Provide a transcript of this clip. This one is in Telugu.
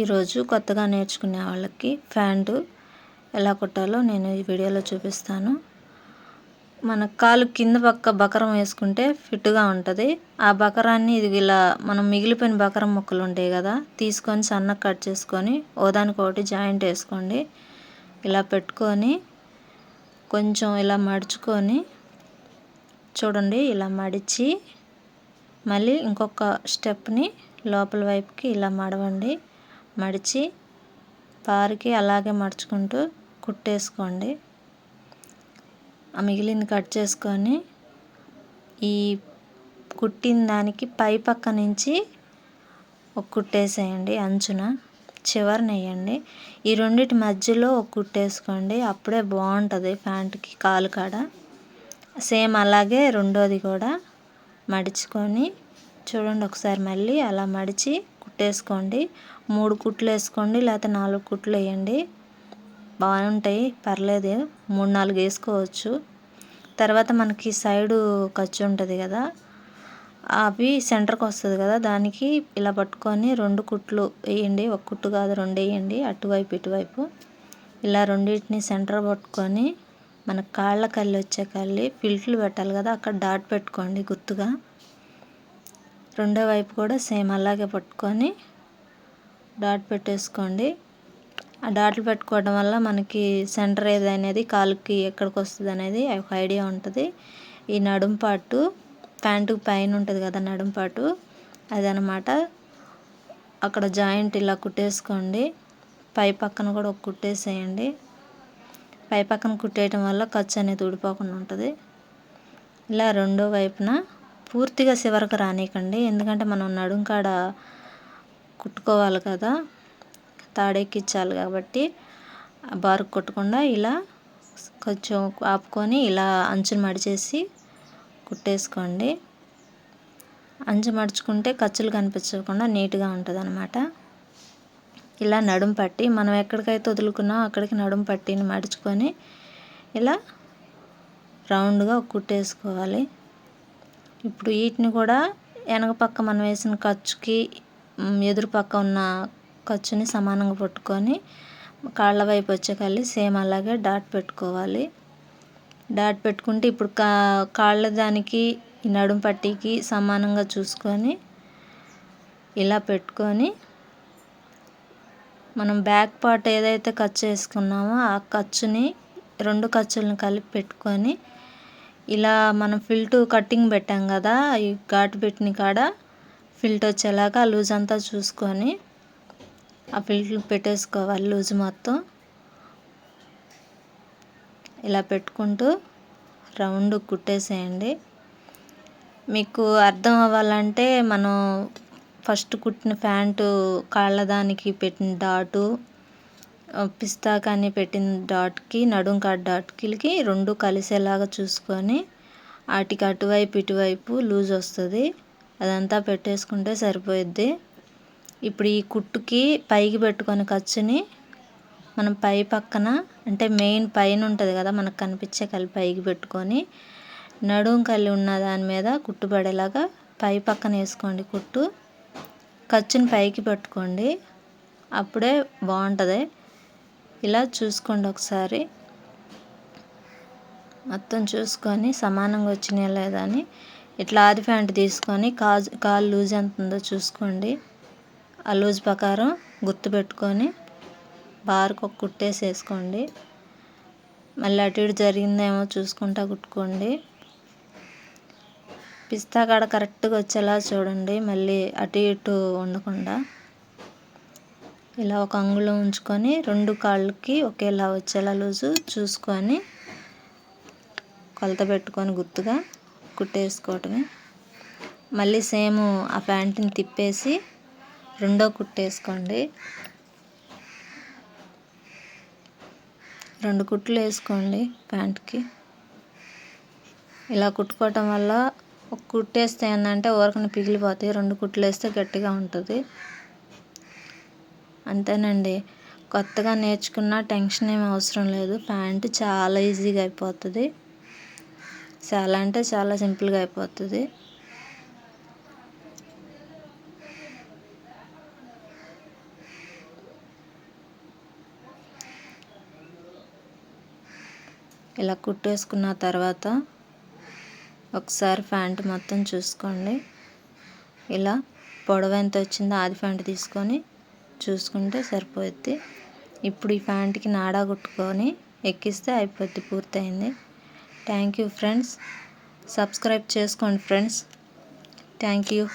ఈరోజు కొత్తగా నేర్చుకునే వాళ్ళకి ప్యాంటు ఎలా కుట్టాలో నేను ఈ వీడియోలో చూపిస్తాను. మన కాలు కింద పక్క బకరం వేసుకుంటే ఫిట్గా ఉంటుంది. ఆ బకరాన్ని ఇది ఇలా మనం మిగిలిపోయిన బకరం ముక్కలు ఉంటాయి కదా, తీసుకొని సన్నగా కట్ చేసుకొని ఓదానికొకటి జాయింట్ వేసుకోండి. ఇలా పెట్టుకొని కొంచెం ఇలా మడుచుకొని చూడండి, ఇలా మడిచి మళ్ళీ ఇంకొక స్టెప్ని లోపల వైపుకి ఇలా మడవండి. మడిచి పారికి అలాగే మడుచుకుంటూ కుట్టేసుకోండి. ఆ మిగిలింది కట్ చేసుకొని ఈ కుట్టిన దానికి పై పక్క నుంచి ఒక కుట్టేసేయండి. అంచున చివరన వేయండి. ఈ రెండిటి మధ్యలో ఒక కుట్టేసుకోండి. అప్పుడే బాగుంటుంది ప్యాంటుకి కాలు కాడ. సేమ్ అలాగే రెండోది కూడా మడుచుకొని చూడండి, ఒకసారి మళ్ళీ అలా మడిచి కుట్టేసుకోండి. 3 కుట్లు వేసుకోండి, లేకపోతే 4 కుట్లు వేయండి. బాగుంటాయి, పర్లేదు, 3-4 వేసుకోవచ్చు. తర్వాత మనకి సైడు ఖర్చు ఉంటుంది కదా, అవి సెంటర్కి వస్తుంది కదా, దానికి ఇలా పట్టుకొని 2 కుట్లు వేయండి. ఒక కుట్టు కాదు, 2 వేయండి, అటువైపు ఇటువైపు. ఇలా రెండింటిని సెంటర్ పట్టుకొని మన కాళ్ళ కల్లి వచ్చే కల్లి ఫిల్ట్లు పెట్టాలి కదా, అక్కడ డాట్ పెట్టుకోండి గుర్తుగా. రెండో వైపు కూడా సేమ్ అలాగే పట్టుకొని డాట్ పెట్టేసుకోండి. ఆ డాట్లు పెట్టుకోవడం వల్ల మనకి సెంటర్ ఏది అనేది కాలుకి ఎక్కడికి వస్తుంది అనేది ఒక ఐడియా ఉంటుంది. ఈ నడుం పాటు ప్యాంటు పైన ఉంటుంది కదా, నడుం పాటు అదనమాట. అక్కడ జాయింట్ ఇలా కుట్టేసుకోండి. పై పక్కన కూడా ఒక కుట్టేసేయండి. పై పక్కన కుట్టేయటం వల్ల ఖర్చు అనేది ఊడిపోకుండా ఉంటుంది. ఇలా రెండో వైపున పూర్తిగా చివరకు రానికండి, ఎందుకంటే మనం నడుం కాడ కుట్టుకోవాలి కదా, తాడెక్కించాలి కాబట్టి బారుకు కొట్టకుండా ఇలా కొంచెం ఆపుకొని ఇలా అంచుని మడిచేసి కుట్టేసుకోండి. అంచు మడుచుకుంటే ఖర్చులు కనిపించకుండా నీట్గా ఉంటుంది అన్నమాట. ఇలా నడుం పట్టి మనం ఎక్కడికైతే వదులుకున్నామో అక్కడికి నడుం పట్టిని మడుచుకొని ఇలా రౌండ్గా కుట్టేసుకోవాలి. ఇప్పుడు వీటిని కూడా వెనక పక్క మనం వేసిన ఖర్చుకి ఎదురు పక్క ఉన్న ఖర్చుని సమానంగా పట్టుకొని కాళ్ళ వైపు వచ్చే కల్లి సేమ్ అలాగే డాట్ పెట్టుకోవాలి. డాట్ పెట్టుకుంటే ఇప్పుడు కాళ్ళ దానికి ఈ నడుం పట్టీకి సమానంగా చూసుకొని ఇలా పెట్టుకొని మనం బ్యాక్ పార్ట్ ఏదైతే ఖర్చు వేసుకున్నామో ఆ ఖర్చుని 2 ఖర్చులను కలిపి పెట్టుకొని ఇలా మనం ఫిల్ట్ కటింగ్ పెట్టాం కదా, ఈ ఘాటు పెట్టిన కాడ ఫిల్ట్ వచ్చేలాగా లూజ్ అంతా చూసుకొని ఆ ఫిల్ట్లు పెట్టేసుకోవాలి. లూజ్ మొత్తం ఇలా పెట్టుకుంటూ రౌండ్ కుట్టేసేయండి. మీకు అర్థం అవ్వాలంటే మనం ఫస్ట్ కుట్టిన ప్యాంటు కాళ్ళ దానికి పెట్టిన డాటు, పిస్తా కానీ పెట్టిన డాట్కి, నడుం కాడ డాట్కి 2 కలిసేలాగా చూసుకొని వాటికి అటువైపు ఇటువైపు లూజ్ వస్తుంది, అదంతా పెట్టేసుకుంటే సరిపోయిద్ది. ఇప్పుడు ఈ కుట్టుకి పైకి పెట్టుకొని ఖర్చుని మనం పై పక్కన అంటే మెయిన్ పైన ఉంటుంది కదా మనకు కనిపించే కలి పైకి పెట్టుకొని నడుం కలి ఉన్న దాని మీద కుట్టు పడేలాగా పై పక్కన వేసుకోండి. కుట్టు ఖర్చుని పైకి పెట్టుకోండి, అప్పుడే బాగుంటుంది. ఇలా చూసుకోండి, ఒకసారి మొత్తం చూసుకొని సమానంగా వచ్చినాయా లేదా అని ఇట్లా ఆది ప్యాంట్ తీసుకొని కాలు లూజ్ ఎంత ఉందో చూసుకోండి. ఆ లూజ్ ప్రకారం గుర్తుపెట్టుకొని బార్కు ఒక కుట్టేసేసుకోండి. మళ్ళీ అటు ఇటు జరిగిందేమో చూసుకుంటా కుట్టుకోండి. పిస్తా కాడ కరెక్ట్గా వచ్చేలా చూడండి, మళ్ళీ అటు ఇటు ఉండకుండా. ఇలా ఒక అంగుళం ఉంచుకొని 2 కాళ్ళకి ఒకేలా వచ్చేలా లూజు చూసుకొని కొలత పెట్టుకొని గుర్తుగా కుట్టేసుకోవటమే. మళ్ళీ సేమ్ ఆ ప్యాంటుని తిప్పేసి రెండో కుట్టేసుకోండి. 2 కుట్లు వేసుకోండి ప్యాంట్కి. ఇలా కుట్టుకోవటం వల్ల ఒక కుట్టేస్తే ఏంటంటే ఊరకనే పిగిలిపోతాయి, 2 కుట్లు వేస్తే గట్టిగా ఉంటుంది. అంతేనండి, కొత్తగా నేర్చుకున్న టెన్షన్ ఏమి అవసరం లేదు. ప్యాంటు చాలా ఈజీగా అయిపోతుంది, చాలా అంటే చాలా సింపుల్గా అయిపోతుంది. ఇలా కుట్టేసుకున్న తర్వాత ఒకసారి ప్యాంట్ మొత్తం చూసుకోండి. ఇలా పొడవు ఎంత వచ్చిందో ఆది ప్యాంట్ తీసుకొని చూసుకుంటే సరిపోద్ది. ఇప్పుడు ఈ ప్యాంట్కి నాడా కుట్టుకొని ఎక్కిస్తే అయిపోద్ది, పూర్తయింది. Thank you friends. సబ్స్క్రైబ్ చేసుకోండి ఫ్రెండ్స్. Thank you.